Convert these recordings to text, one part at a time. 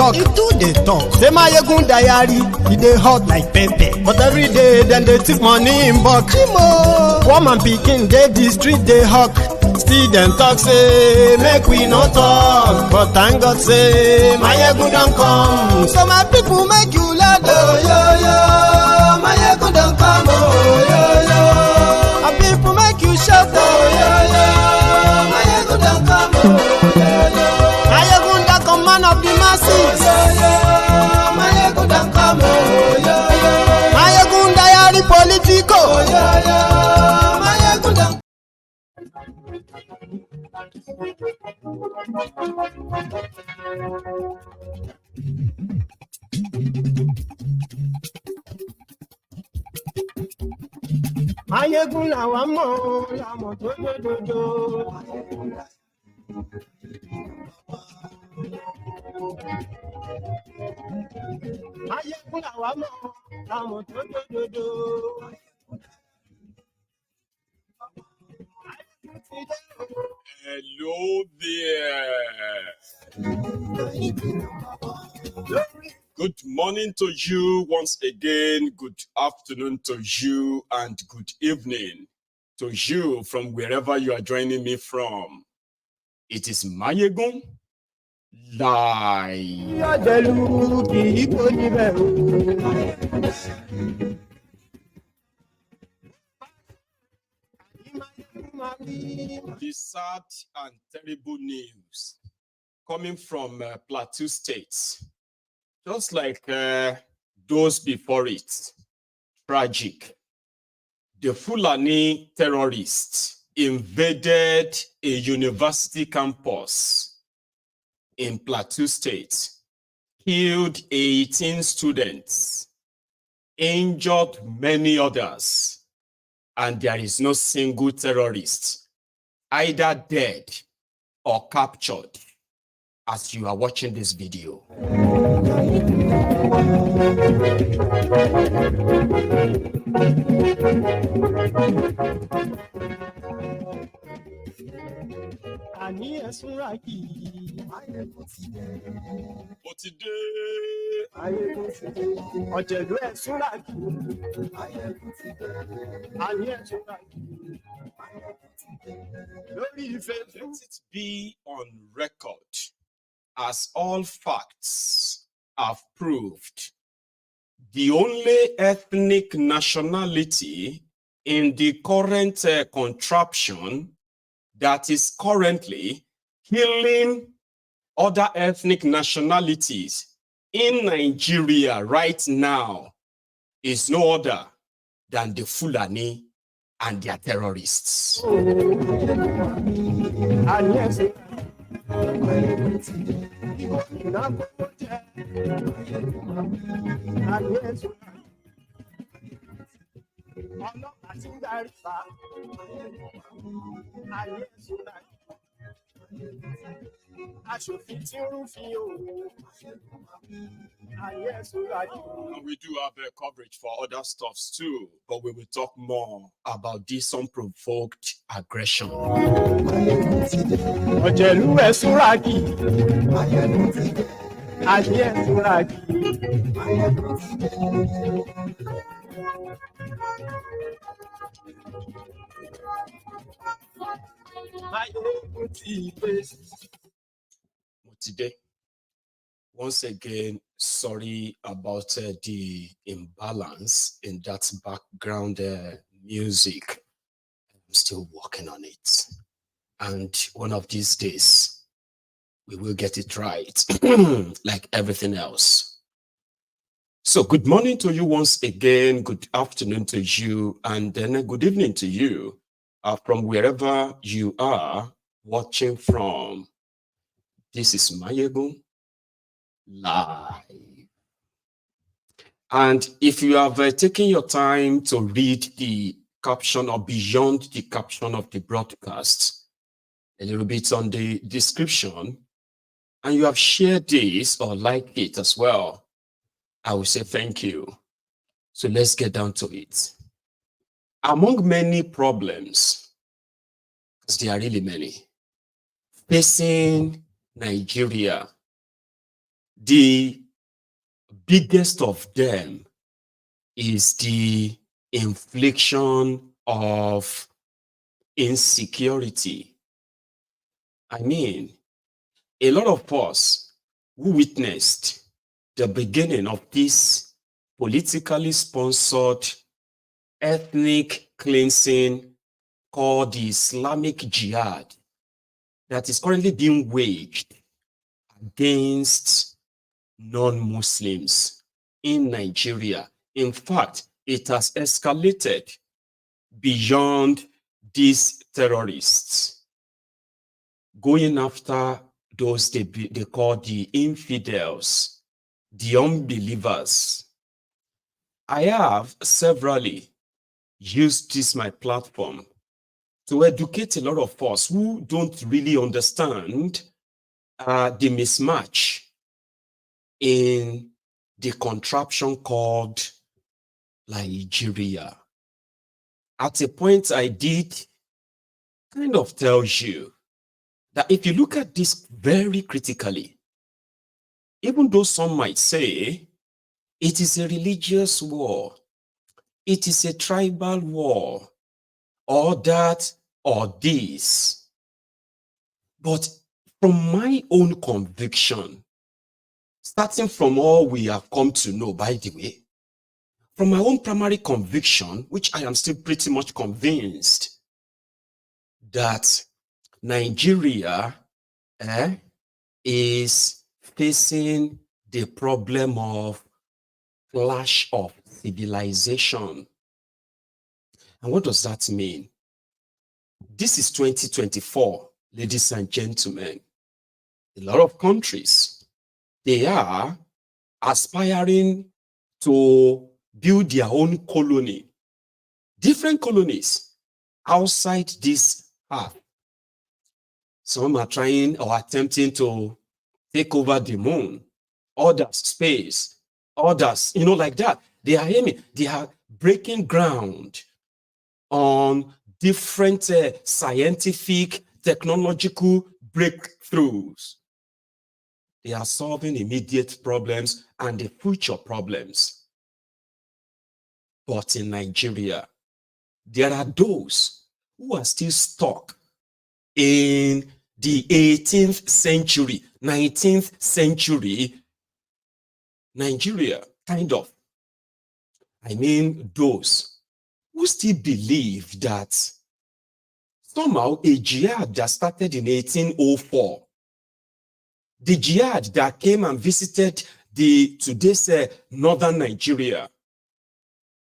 talk, e too dey talk. Say Mayegun diary, e dey hot like pepper. But every day dem dey thief money in bulk. One man pikin dey the street dey hawk. Still dem talk say make we no talk. But thank God say Mayegun don come. So my people make you loud. Oh yo yo, Mayegun don come. Oh yo yo, my people make you shout. Oh yo yo, Mayegun don come. Oh yo yo, Mayegun don come, man of the masses. Oh yo yo, Mayegun don come. Oh yo yo, Mayegun diary politico. Oh yo yo, Mayegun don. Mayegun làwa mọ̀ làmọ̀ tó dòdòdò. Mayegun làwa mọ̀ làmọ̀ tó dòdòdò. Hello there. Good morning to you once again. Good afternoon to you and good evening to you from wherever you are joining me from. It is Mayegun live. The sad and terrible news coming from Plateau State, just like those before it, tragic. The Fulani terrorists invaded a university campus in Plateau State, killed 18 students, injured many others, and there is no single terrorist either dead or captured as you are watching this video. Let it be on record, as all facts have proved, the only ethnic nationality in the current contraption that is currently killing other ethnic nationalities in Nigeria right now is no other than the Fulani and their terrorists. And we do have a coverage for other stuffs too, but we will talk more about this unprovoked aggression. Today, once again, sorry about the imbalance in that background music. I'm still working on it. And one of these days, we will get it right, like everything else. So good morning to you once again, good afternoon to you, and then a good evening to you from wherever you are watching from. This is Mayegun live. And if you have taken your time to read the caption or beyond the caption of the broadcast, a little bit on the description, and you have shared this or liked it as well, I will say thank you. So let's get down to it. Among many problems, because there are really many, facing Nigeria The biggest of them is the infliction of insecurity. I mean, a lot of us who witnessed the beginning of this politically sponsored ethnic cleansing called the Islamic Jihad that is currently being waged against non-Muslims in Nigeria. In fact, it has escalated beyond these terrorists, going after those they call the infidels, the unbelievers. I have severally used this my platform to educate a lot of us who don't really understand the mismatch in the contraption called Nigeria. At a point, I did kind of tell you that if you look at this very critically, even though some might say it is a religious war, it is a tribal war, or that, or this, but from my own conviction, starting from all we have come to know, by the way, from my own primary conviction, which I am still pretty much convinced that Nigeria is facing the problem of clash of civilization. And what does that mean? This is 2024, ladies and gentlemen. A lot of countries, they are aspiring to build their own colony, different colonies outside this earth. Some are trying or attempting to take over the moon, others space, others, like that. They are aiming, they are breaking ground on different scientific, technological breakthroughs. They are solving immediate problems and the future problems. But in Nigeria, there are those who are still stuck in the 18th century, 19th century Nigeria, kind of. I mean, those who still believe that somehow a jihad that started in 1804, the jihad that came and visited today's northern Nigeria,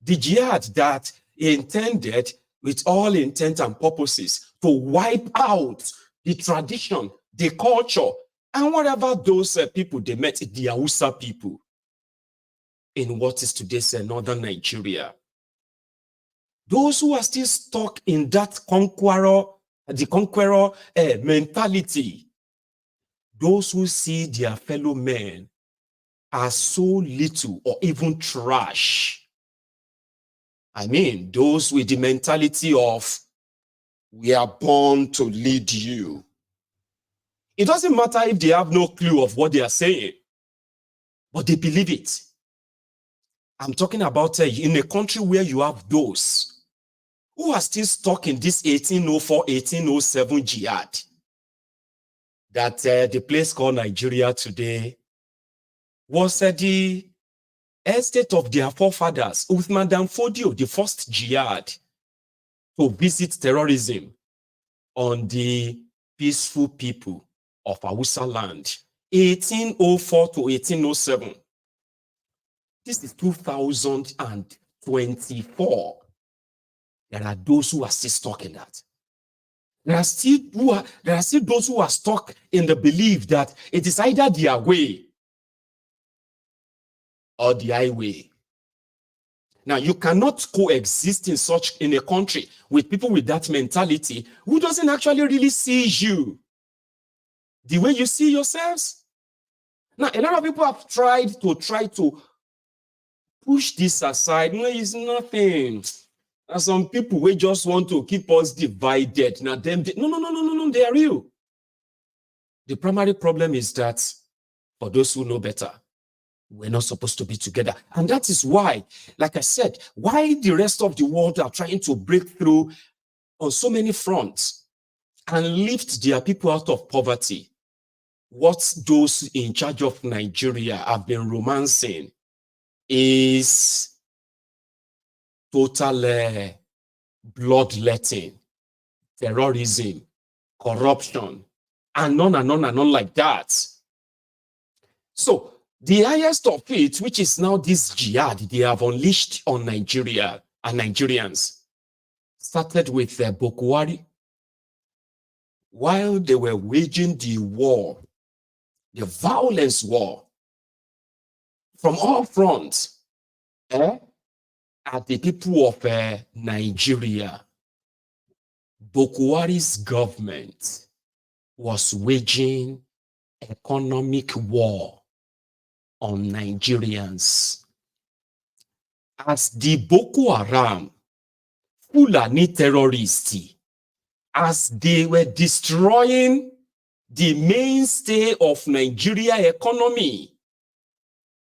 the jihad that intended, with all intent and purposes, to wipe out the tradition, the culture, and whatever those people they met, the Hausa people, in what is today's northern Nigeria. Those who are still stuck in that the conqueror mentality, those who see their fellow men as so little or even trash. I mean, those with the mentality of, we are born to lead you. It doesn't matter if they have no clue of what they are saying, but they believe it. I'm talking about in a country where you have those who are still stuck in this 1804, 1807 jihad, that the place called Nigeria today was the estate of their forefathers, with Madame Fodio, the first jihad to visit terrorism on the peaceful people of Hausa land, 1804 to 1807. This is 2024. There are those who are still stuck in that. There are still those who are stuck in the belief that it is either their way or the highway. Now, you cannot coexist in a country with people with that mentality who doesn't actually really see you the way you see yourselves. Now, a lot of people have tried to push this aside. No, it's nothing. And some people will just want to keep us divided. Now, no, they are real. The primary problem is that For those who know better, we're not supposed to be together. And that is why, like I said, why the rest of the world are trying to break through on so many fronts and lift their people out of poverty. What those in charge of Nigeria have been romancing is total bloodletting, terrorism, corruption, and on and on and on like that. So the highest of it, which is now this jihad they have unleashed on Nigeria and Nigerians, started with Boko Haram. While they were waging the war, the violence war, from all fronts, at the people of Nigeria, Boko Haram's government was waging economic war on Nigerians. As the Boko Haram, Fulani terrorists, as they were destroying the mainstay of Nigeria economy,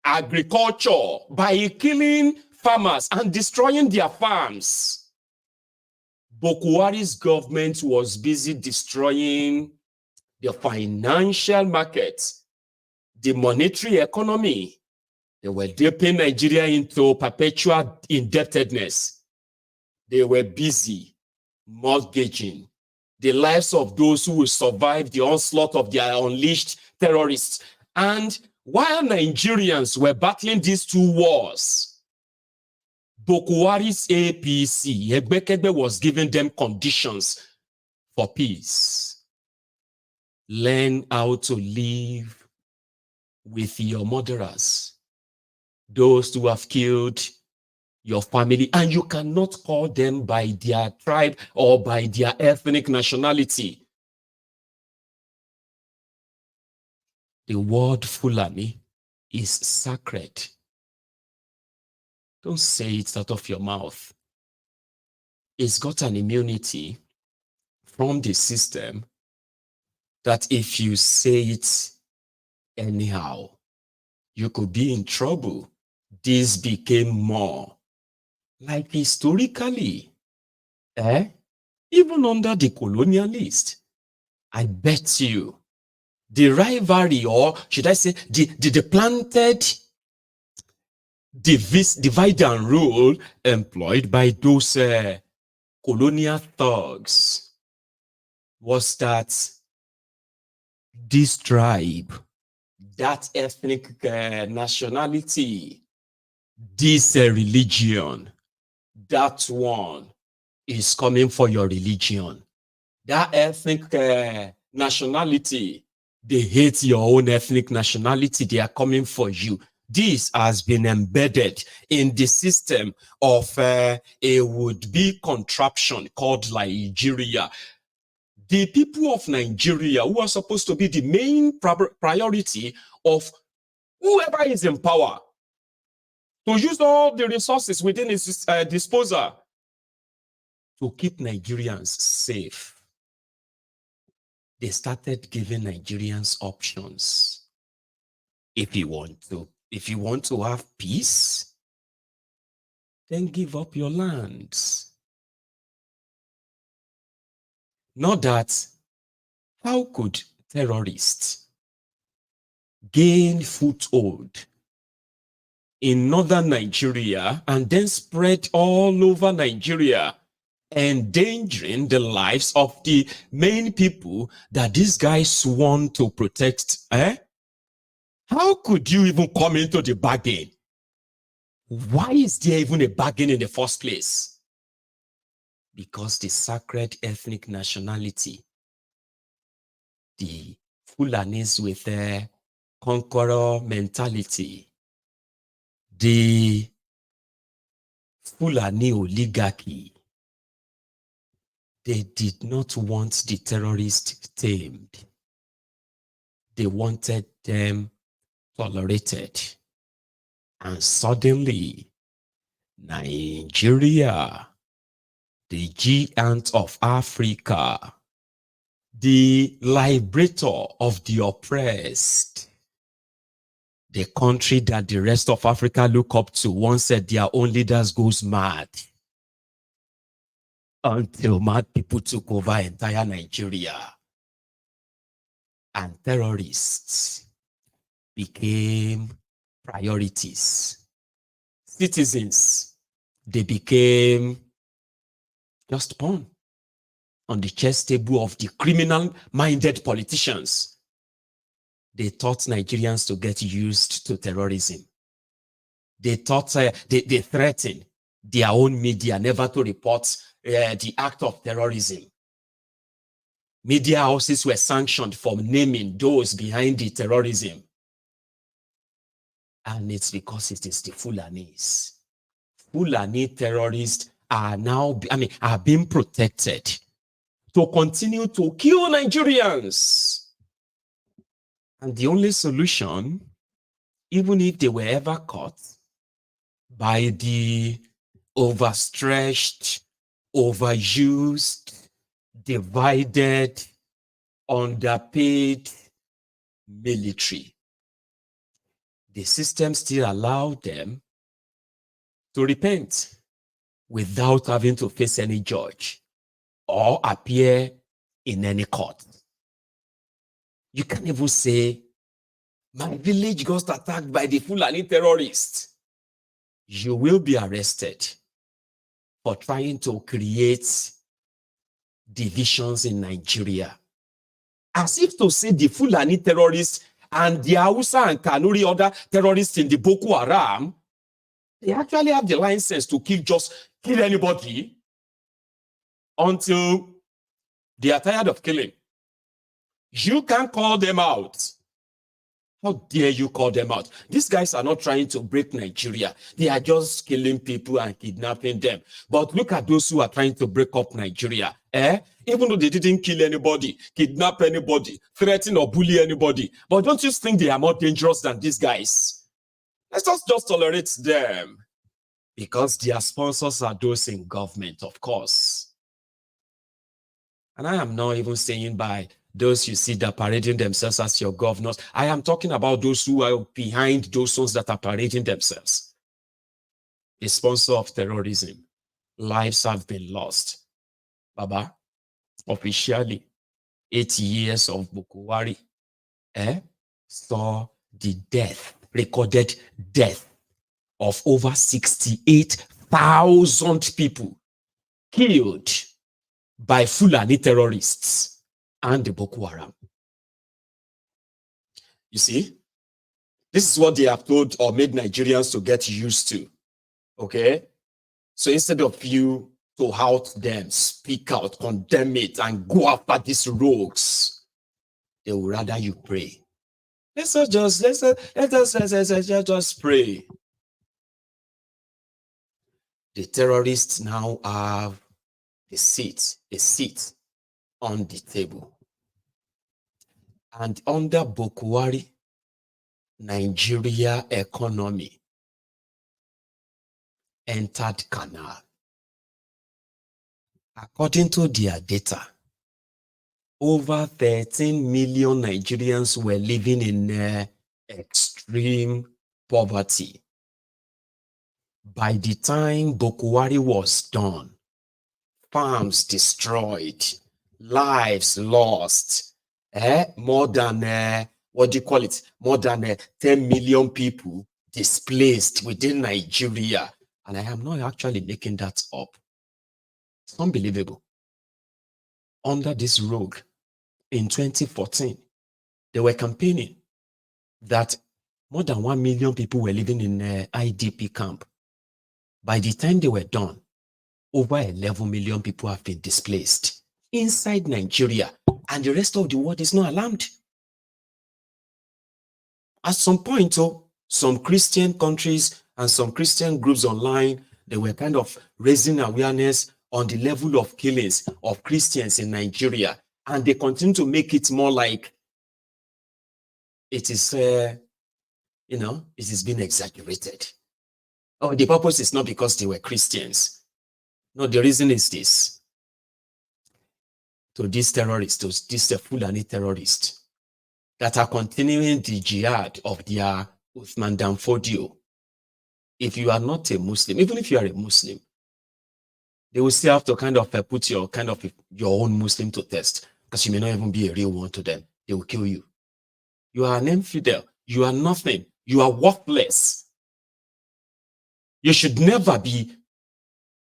agriculture, by killing farmers and destroying their farms, Boko Haram's government was busy destroying the financial market, the monetary economy. They were dipping Nigeria into perpetual indebtedness. They were busy mortgaging the lives of those who will survive the onslaught of their unleashed terrorists. And while Nigerians were battling these two wars, Boko Haram's APC, Egbekegbe, was giving them conditions for peace. Learn how to live with your murderers, those who have killed your family, and you cannot call them by their tribe or by their ethnic nationality. The word Fulani is sacred. Don't say it out of your mouth. It's got an immunity from the system that if you say it anyhow, you could be in trouble. This became more like historically, even under the colonialist, I bet you the rivalry, or should I say the planted divide and rule employed by those colonial thugs was that this tribe, that ethnic nationality, this religion, that one is coming for your religion. That ethnic nationality, they hate your own ethnic nationality, they are coming for you. This has been embedded in the system of a would-be contraption called Nigeria. The people of Nigeria, who are supposed to be the main priority of whoever is in power, to use all the resources within his disposal to keep Nigerians safe. They started giving Nigerians options. If you want to have peace, then give up your lands. Not that, how could terrorists gain foothold in northern Nigeria and then spread all over Nigeria, endangering the lives of the main people that these guys sworn to protect? How could you even come into the bargain? Why is there even a bargain in the first place? Because the sacred ethnic nationality, the Fulanis with their conqueror mentality, the Fulani oligarchy, they did not want the terrorists tamed. They wanted them tolerated. And suddenly, Nigeria, the giant of Africa, the liberator of the oppressed, the country that the rest of Africa look up to, once said their own leaders goes mad. Until mad people took over entire Nigeria. And terrorists became priorities. Citizens, they became just pawn on the chess table of the criminal-minded politicians. They taught Nigerians to get used to terrorism. They taught, they threatened their own media never to report the act of terrorism. Media houses were sanctioned for naming those behind the terrorism. And it's because it is the Fulanis. Fulani terrorists are now, are being protected to continue to kill Nigerians. And the only solution, even if they were ever caught by the overstretched, overused, divided, underpaid military, the system still allowed them to repent without having to face any judge or appear in any court. You can't even say, my village got attacked by the Fulani terrorists. You will be arrested for trying to create divisions in Nigeria. As if to say the Fulani terrorists and the Hausa and Kanuri other terrorists in the Boko Haram, they actually have the license to kill anybody until they are tired of killing. You can't call them out. How dare you call them out? These guys are not trying to break Nigeria. They are just killing people and kidnapping them. But look at those who are trying to break up Nigeria. Even though they didn't kill anybody, kidnap anybody, threaten or bully anybody. But don't you think they are more dangerous than these guys? Let's just tolerate them. Because their sponsors are those in government, of course. And I am not even saying by those you see that parading themselves as your governors. I am talking about those who are behind those ones that are parading themselves. The sponsor of terrorism. Lives have been lost. Baba, officially, 8 years of Bukuwari saw the recorded death of over 68,000 people killed by Fulani terrorists and the Boko Haram. You see, this is what they have told or made Nigerians to get used to. Okay? So instead of you to out them, speak out, condemn it, and go after these rogues, they would rather you pray. Let's just pray. The terrorists now have a seat on the table. And under Bukuwari, Nigeria economy entered canal. According to their data, over 13 million Nigerians were living in extreme poverty. By the time Bukuwari was done, farms destroyed, lives lost, more than, more than 10 million people displaced within Nigeria. And I am not actually making that up. It's unbelievable. Under this rogue, in 2014, they were campaigning that more than 1 million people were living in IDP camp. By the time they were done, over 11 million people have been displaced inside Nigeria, and the rest of the world is not alarmed. At some point, some Christian countries and some Christian groups online, they were kind of raising awareness on the level of killings of Christians in Nigeria, and they continue to make it more like it is, it is being exaggerated. Oh, the purpose is not because they were Christians. No, the reason is this. To these terrorists, to these Fulani terrorists that are continuing the jihad of their Uthman Danfodio, if you are not a Muslim, even if you are a Muslim, they will still have to kind of put your own Muslim to test, because you may not even be a real one to them. They will kill you. You are an infidel. You are nothing. You are worthless. You should never be,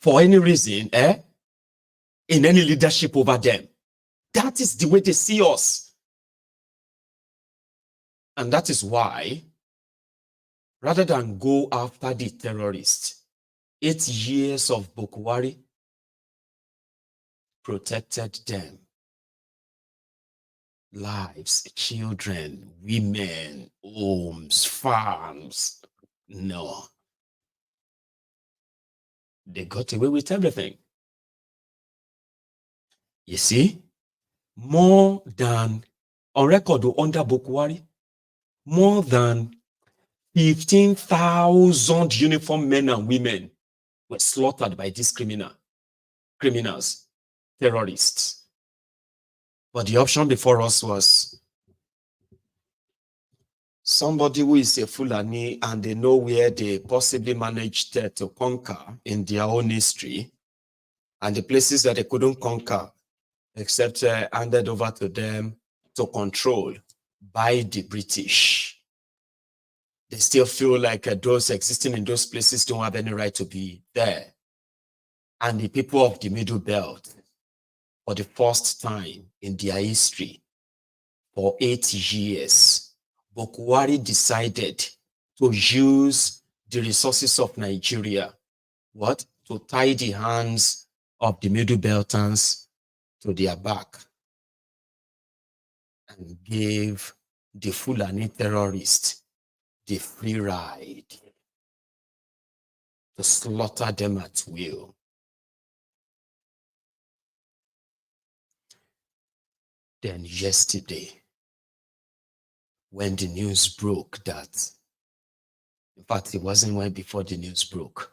for any reason, in any leadership over them. That is the way they see us. And that is why, rather than go after the terrorists, 8 years of Bukwari protected them. Lives, children, women, homes, farms. No. They got away with everything. You see, more than, on record under Bukwari, more than 15,000 uniformed men and women were slaughtered by these criminals, terrorists. But the option before us was somebody who is a Fulani and they know where they possibly managed to conquer in their own history, and the places that they couldn't conquer except handed over to them to control by the British. They still feel like those existing in those places don't have any right to be there. And the people of the Middle Belt, for the first time in their history, for 8 years, Bukwari decided to use the resources of Nigeria, to tie the hands of the Middle Beltans to their back and gave the Fulani terrorists the free ride to slaughter them at will. Then yesterday, when the news broke that, in fact, it wasn't when before the news broke,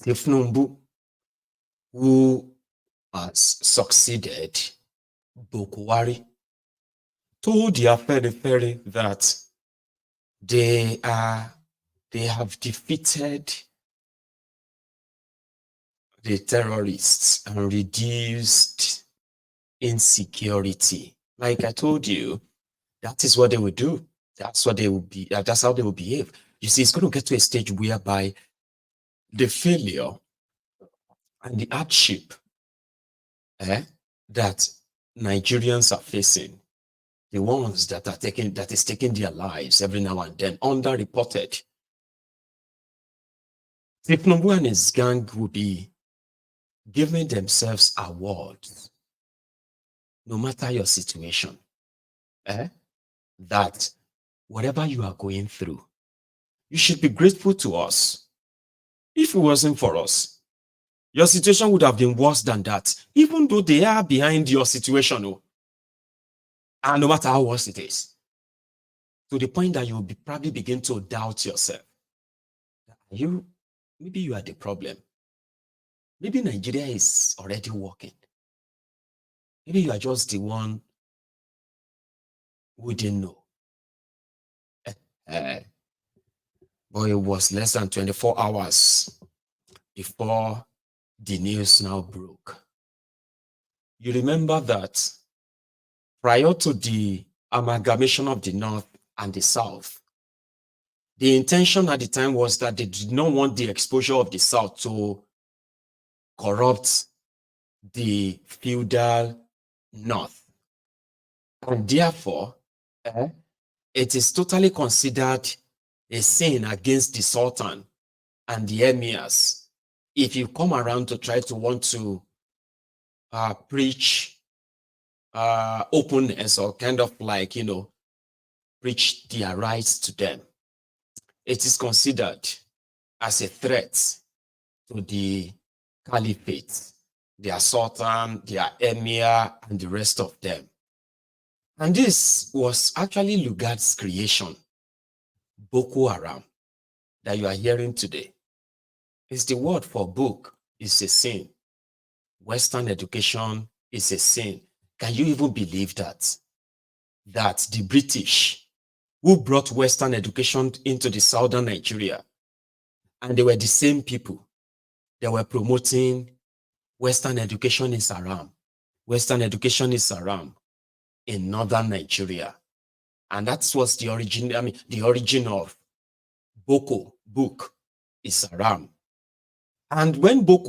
Tifnumbu, who has succeeded Bukwari, told the Afenifere that they have defeated the terrorists and reduced insecurity. Like I told you, that is what they will do. That's what they will be. That's how they will behave. You see, it's going to get to a stage whereby the failure and the hardship that Nigerians are facing, the ones that is taking their lives every now and then, underreported. Tifnumbu and his gang will be giving themselves awards, no matter your situation, that whatever you are going through, you should be grateful to us. If it wasn't for us, your situation would have been worse than that, even though they are behind your situation, and no matter how worse it is, to the point that you will probably begin to doubt yourself. Maybe you are the problem. Maybe Nigeria is already working. Maybe you are just the one who didn't know. But it was less than 24 hours before the news now broke. You remember that prior to the amalgamation of the North and the South, the intention at the time was that they did not want the exposure of the South to corrupt the feudal North. And therefore, it is totally considered a sin against the Sultan and the emirs if you come around to try to want to preach openness or kind of like, preach their rights to them. It is considered as a threat to the caliphate, their sultan, their emir, and the rest of them. And this was actually Lugard's creation, Boko Haram, that you are hearing today. It's the word for book is a sin. Western education is a sin. Can you even believe that? That the British who brought Western education into the southern Nigeria. And they were the same people that were promoting Western education is haram. Western education is haram in northern Nigeria. And that was the origin, the origin of Boko book is haram. And when Boko